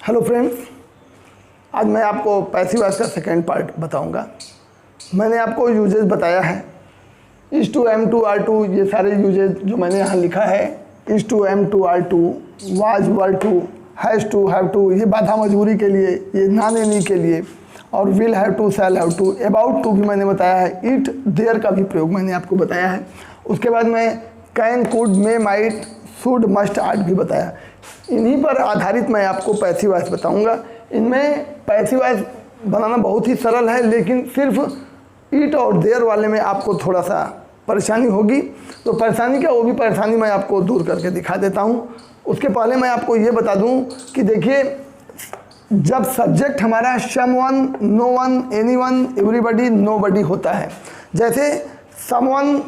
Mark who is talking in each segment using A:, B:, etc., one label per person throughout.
A: Hello friends, आज मैं आपको पैसिव वॉइस का सेकेंड पार्ट बताऊंगा। मैंने आपको यूजेस बताया है, is to am to are to, ये सारे यूजेस जो मैंने यहाँ लिखा है, is to am to are to, was were to, has to have to, ये बाधा मजबूरी के लिए, ये ना लेनी के लिए, और will have to, shall have to, about to भी मैंने बताया है, इट देयर का भी प्रयोग मैंने आपको बताया है। उसके बाद मैं can, could, may, might, should, must, art भी बताया। इन्हीं पर आधारित मैं आपको पैसिव वॉइस बताऊंगा। इनमें पैसिव वॉइस बनाना बहुत ही सरल है, लेकिन सिर्फ इट और देयर वाले में आपको थोड़ा सा परेशानी होगी। तो परेशानी क्या, वो भी परेशानी मैं आपको दूर करके दिखा देता हूँ। उसके पहले मैं आपको ये बता दूँ कि देखिए, जब सब्जेक्ट हमारा someone, no one, anyone, everybody, nobody होता है, जैसे समवन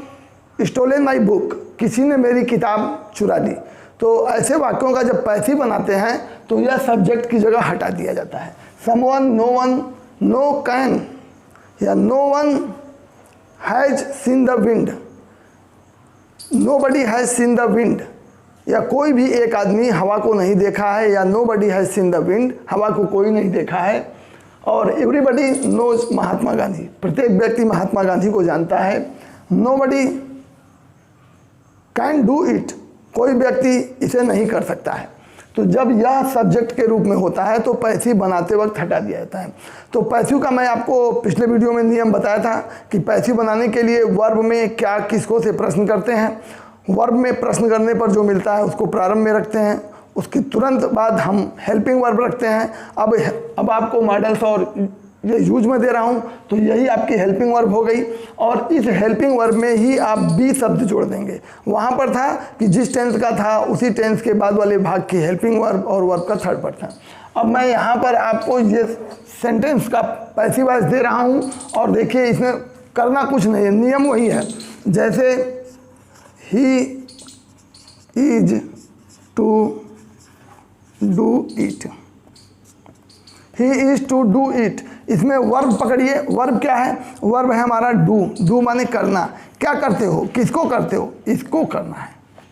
A: स्टोलन माई बुक, किसी ने मेरी किताब चुरा ली, तो ऐसे वाक्यों का जब पैसिव बनाते हैं तो यह सब्जेक्ट की जगह हटा दिया जाता है। Someone, no one, no can, या no one has seen the wind, nobody has seen the wind, या कोई भी एक आदमी हवा को नहीं देखा है, या nobody has seen the wind, हवा को कोई नहीं देखा है। और एवरीबडी नोज महात्मा गांधी, प्रत्येक व्यक्ति महात्मा गांधी को जानता है। नोबडी कैन डू इट, कोई व्यक्ति इसे नहीं कर सकता है। तो जब यह सब्जेक्ट के रूप में होता है तो पैसिव बनाते वक्त हटा दिया जाता है। तो पैसिव का मैं आपको पिछले वीडियो में नियम बताया था कि पैसिव बनाने के लिए वर्ब में क्या किसको से प्रश्न करते हैं। वर्ब में प्रश्न करने पर जो मिलता है उसको प्रारंभ में रखते हैं, उसके तुरंत बाद हम हेल्पिंग वर्ब रखते हैं। अब आपको मॉडल्स और ये यूज में दे रहा हूँ, तो यही आपकी हेल्पिंग वर्ब हो गई। और इस हेल्पिंग वर्ब में ही आप बी शब्द जोड़ देंगे। वहाँ पर था कि जिस टेंस का था उसी टेंस के बाद वाले भाग की हेल्पिंग वर्ब और वर्ब का थर्ड पर्सन। अब मैं यहाँ पर आपको ये सेंटेंस का पैसिव वॉइस दे रहा हूँ, और देखिए इसमें करना कुछ नहीं है, नियम वही है। जैसे he is to do it, he is to do it, इसमें वर्ब पकड़िए। वर्ब क्या है? वर्ब है हमारा डू। डू माने करना। क्या करते हो, किसको करते हो, इसको करना है।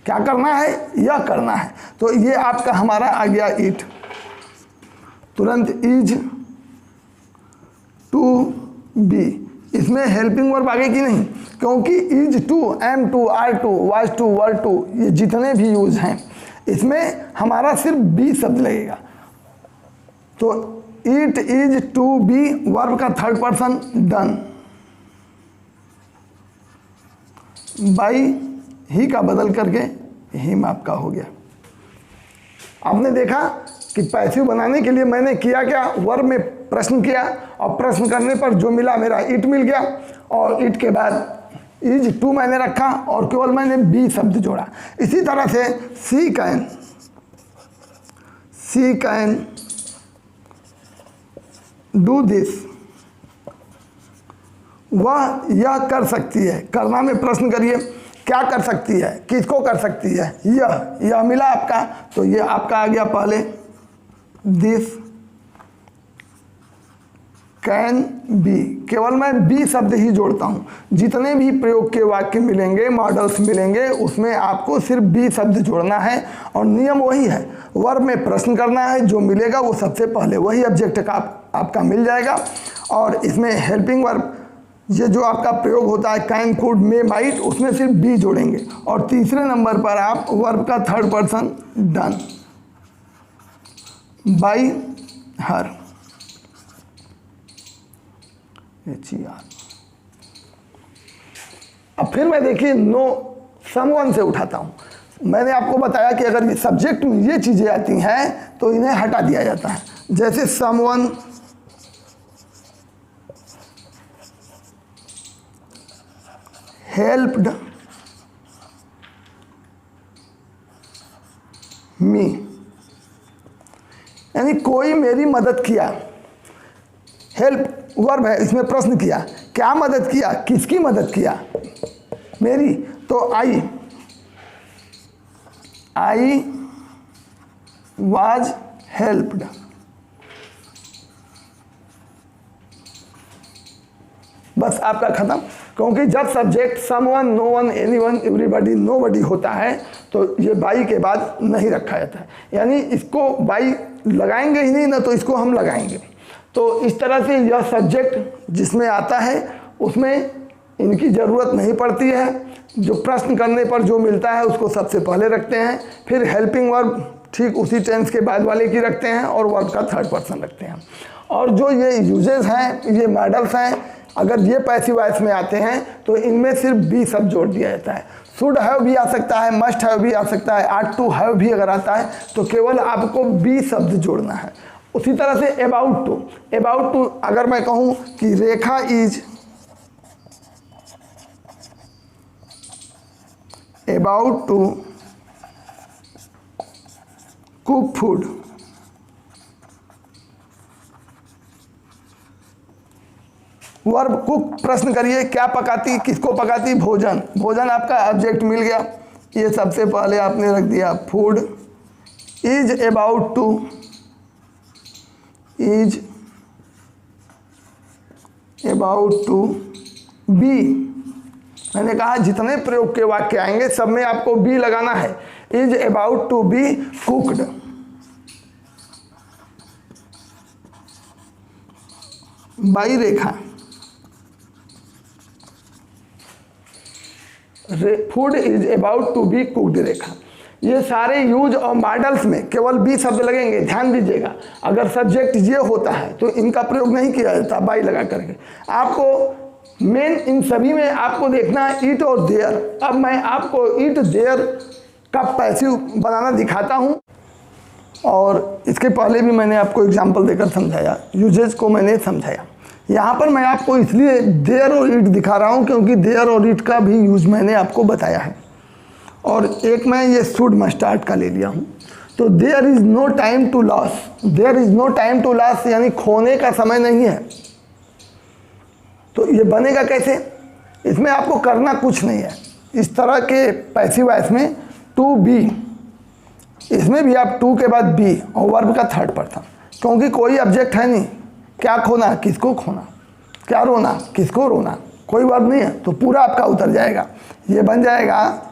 A: क्या करना है? यह करना है। तो ये आपका हमारा आ गया इट। तुरंत इज टू बी, इसमें हेल्पिंग वर्ब आ गई कि नहीं? क्योंकि is to, am to, are to, was to, were to, ये जितने भी यूज हैं इसमें हमारा सिर्फ बी शब्द लगेगा। तो it is to be, verb का थर्ड पर्सन डन। बाई ही का बदल करके हिम आपका हो गया। आपने देखा कि पैसिव बनाने के लिए मैंने किया क्या, वर्ब में प्रश्न किया, और प्रश्न करने पर जो मिला मेरा इट मिल गया, और इट के बाद इज टू मैंने रखा और केवल मैंने बी शब्द जोड़ा। इसी तरह से सी कैन डू दिस, वह यह कर सकती है। करना में प्रश्न करिए, क्या कर सकती है, किसको कर सकती है, यह मिला आपका, तो ये आपका आ गया पहले। दिस कैन बी, केवल मैं बी शब्द ही जोड़ता हूँ। जितने भी प्रयोग के वाक्य मिलेंगे, मॉडल्स मिलेंगे, उसमें आपको सिर्फ बी शब्द जोड़ना है, और नियम वही है। वर्ब में प्रश्न करना है, जो मिलेगा वो सबसे पहले वही ऑब्जेक्ट का आपका मिल जाएगा। और इसमें हेल्पिंग वर्ब, ये जो आपका प्रयोग होता है कैन, कुड, मे, माइट, उसमें सिर्फ बी जोड़ेंगे। और तीसरे नंबर पर आप वर्ब का third person done, by her, अब फिर मैं देखिए नो समवन से उठाता हूँ। मैंने आपको बताया कि अगर ये सब्जेक्ट में ये चीज़ें आती हैं तो इन्हें हटा दिया जाता है। जैसे समवन हेल्प्ड मी, यानी कोई मेरी मदद किया। हेल्प वर्ब है, इसमें प्रश्न किया, क्या मदद किया, किसकी मदद किया, मेरी। तो आई वाज हेल्प्ड। बस आपका खत्म। क्योंकि जब subject someone, no one, anyone, everybody, nobody होता है तो ये बाई के बाद नहीं रखा जाता है, यानी इसको बाई लगाएंगे ही नहीं ना, तो इसको हम लगाएंगे। तो इस तरह से यह सब्जेक्ट जिसमें आता है उसमें इनकी ज़रूरत नहीं पड़ती है। जो प्रश्न करने पर जो मिलता है उसको सबसे पहले रखते हैं, फिर हेल्पिंग वर्ब ठीक उसी टेंस के बाद वाले की रखते हैं, और वर्ब का थर्ड पर्सन रखते हैं। और जो ये यूजेस हैं, ये मॉडल्स हैं, अगर ये पैसिव वॉइस में आते हैं तो इनमें सिर्फ बी शब्द जोड़ दिया जाता है। शुड हैव भी आ सकता है, मस्ट हैव भी आ सकता है, आट टू हैव भी अगर आता है तो केवल आपको बी शब्द जोड़ना है। उसी तरह से अबाउट टू अगर मैं कहूँ कि Rekha is about to cook food, verb cook प्रश्न करिए, क्या पकाती, किसको पकाती, भोजन। भोजन आपका ऑब्जेक्ट मिल गया, ये सबसे पहले आपने रख दिया food. Is about to be, मैंने कहा जितने प्रयोग के वाक्य आएंगे सब में आपको बी लगाना है। Is about to be cooked, by Rekha. Food is about to be cooked, Rekha. ये सारे यूज और मॉडल्स में केवल बी शब्द लगेंगे। ध्यान दीजिएगा, अगर सब्जेक्ट ये होता है तो इनका प्रयोग नहीं किया जाता बाई लगा करके। आपको मेन इन सभी में आपको देखना है ईट और देयर। अब मैं आपको ईट देयर का पैसिव बनाना दिखाता हूँ, और इसके पहले भी मैंने आपको एग्जाम्पल देकर समझाया, यूजेज को मैंने समझाया। यहाँ पर मैं आपको इसलिए देयर और ईट दिखा रहा हूँ क्योंकि देयर और ईट का भी यूज मैंने आपको बताया है। और एक मैं ये शुड मस्टार्ड का ले लिया हूँ। तो there is no time to loss, there is no time to loss यानी खोने का समय नहीं है। तो ये बनेगा कैसे, इसमें आपको करना कुछ नहीं है। इस तरह के पैसिव वॉइस में टू बी, इसमें भी आप टू के बाद बी और वर्ब का थर्ड पर्सन, क्योंकि कोई ऑब्जेक्ट है नहीं। क्या खोना, किसको खोना, क्या रोना, किसको रोना, कोई वर्ब नहीं है, तो पूरा आपका उतर जाएगा। ये बन जाएगा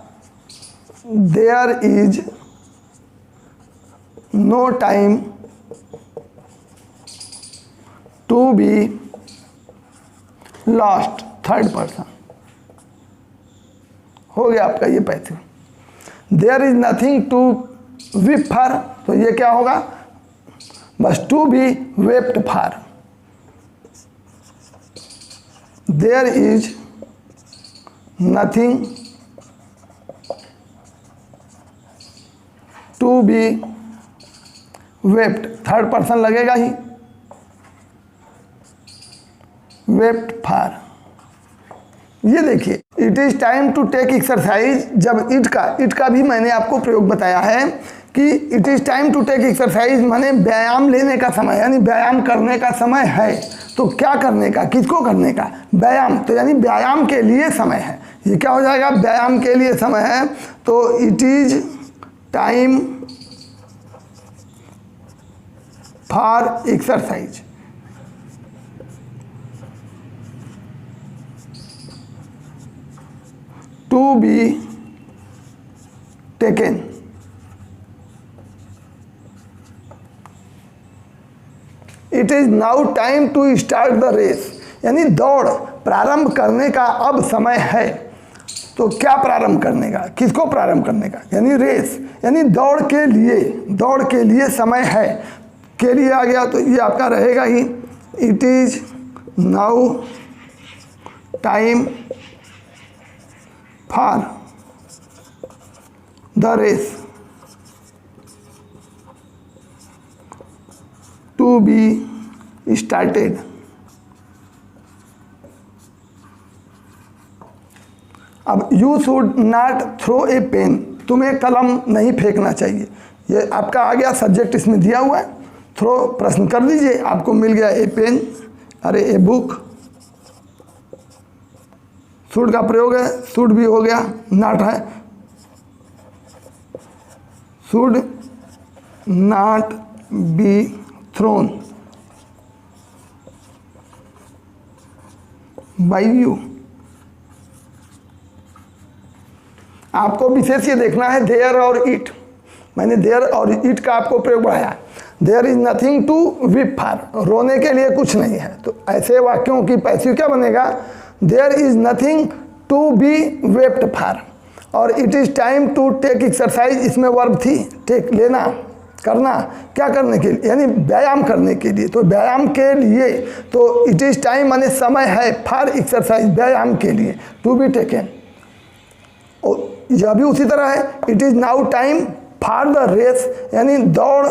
A: there is no time to be lost, third person. हो गया आपका ये passive. There is nothing to weep for, तो ये क्या होगा, बस to be wept for. There is nothing to be wept, third person लगेगा ही, वेप्ट फॉर। ये देखिए, it is time to take exercise, जब इट का भी मैंने आपको प्रयोग बताया है कि it is time to take exercise माने व्यायाम लेने का समय, यानी व्यायाम करने का समय है। तो क्या करने का, किसको करने का, व्यायाम, तो यानी व्यायाम के लिए समय है। ये क्या हो जाएगा, व्यायाम के लिए समय है। तो it is time for exercise. To be taken, it is now time to start the race, यानी दौड़ प्रारंभ करने का अब समय है। तो क्या प्रारंभ करने का, किसको प्रारंभ करने का, यानी रेस, यानी दौड़ के लिए समय है। के लिए आ गया तो ये आपका रहेगा ही, it is now time for the race to be started. अब you should not throw a pen, तुम्हें कलम नहीं फेंकना चाहिए। ये आपका आ गया सब्जेक्ट, इसमें दिया हुआ है। थ्रो प्रश्न कर लीजिए, आपको मिल गया ए पेन, अरे ए बुक। शुड का प्रयोग है, शुड भी हो गया, नॉट है, should not be thrown by you. आपको विशेष ये देखना है देयर और इट। मैंने देयर और इट का आपको प्रयोग बढ़ाया। There is nothing to weep for, रोने के लिए कुछ नहीं है। तो ऐसे वाक्यों की पैसिव क्या बनेगा, there is nothing to be wept for. और it is time to take exercise, इसमें वर्ब थी टेक, लेना, करना, क्या करने के लिए, यानी व्यायाम करने के लिए। तो व्यायाम के लिए, तो इट इज़ टाइम माने समय है, फॉर एक्सरसाइज, व्यायाम के लिए, टू बी टेकन। और यह भी उसी तरह है, it is now time for the race, यानी दौड़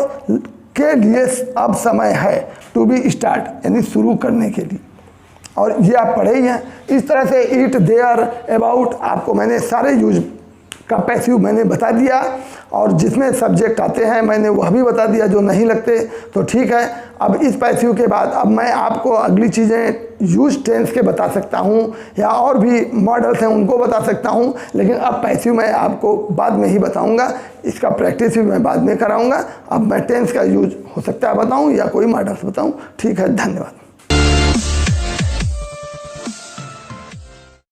A: के लिए अब समय है, टू बी स्टार्ट, यानी शुरू करने के लिए। और ये आप पढ़े ही हैं। इस तरह से इट, देयर, अबाउट, आपको मैंने सारे यूज का पैसिव मैंने बता दिया, और जिसमें सब्जेक्ट आते हैं मैंने वह भी बता दिया, जो नहीं लगते तो ठीक है। अब इस पैसिव के बाद अब मैं आपको अगली चीज़ें यूज टेंस के बता सकता हूँ, या और भी मॉडल्स हैं उनको बता सकता हूँ, लेकिन अब पैसिव मैं आपको बाद में ही बताऊँगा, इसका प्रैक्टिस भी मैं बाद में कराऊँगा। अब मैं टेंस का यूज हो सकता है बताऊँ या कोई मॉडल्स बताऊँ। ठीक है, धन्यवाद।